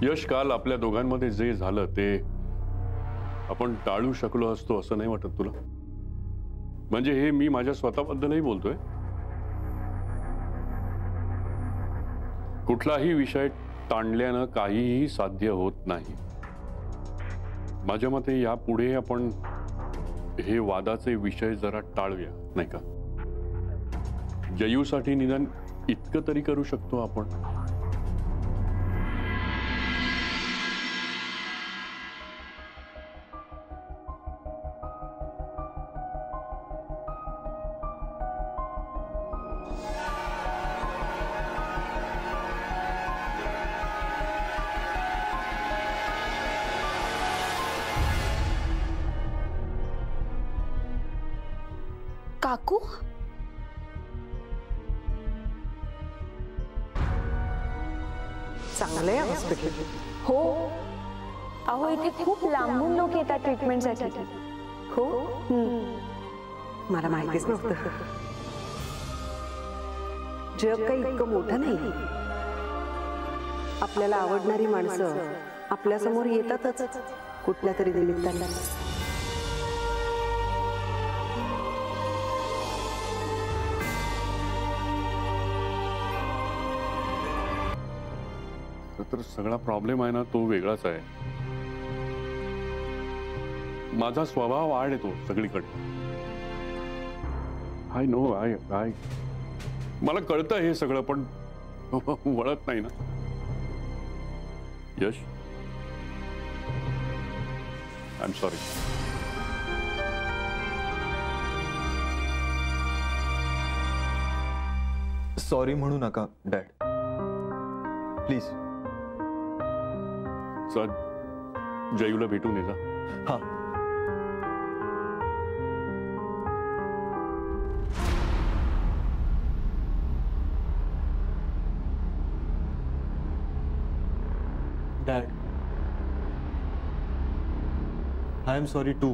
यश, काल आपल्या दोघांमध्ये जे झालं ते आपण टाळू शकलो असतो असं नाही वाटत तुला? म्हणजे हे मी माझ्या स्वतःबद्दलही बोलतोय. कुठलाही विषय ताणल्यानं काहीही साध्य होत नाही. माझ्या मते यापुढे आपण हे वादाचे विषय जरा टाळूया, नाही का? जयूसाठी निदान इतकं तरी करू शकतो आपण. काकू, चांगलं आहे हॉस्पिटल. हो. अहो, इथे खूप लांबून लोक येतात ट्रीटमेंटसाठी. हो, मला माहितीच नव्हतं. जग काही इतकं मोठं नाही. आपल्याला आवडणारी माणसं आपल्या समोर येतातच कुठल्या तरी निमित्ताने. तर सगळा प्रॉब्लेम आहे ना तो वेगळाच आहे. माझा स्वभाव आड येतो सगळीकडे. आय नो, आय मला कळतं हे सगळं, पण वळत नाही ना. यश, आय एम सॉरी. सॉरी म्हणू नका डॅड, प्लीज. सर, जयूला भेटून ये जा. हा. Dad, I am sorry to.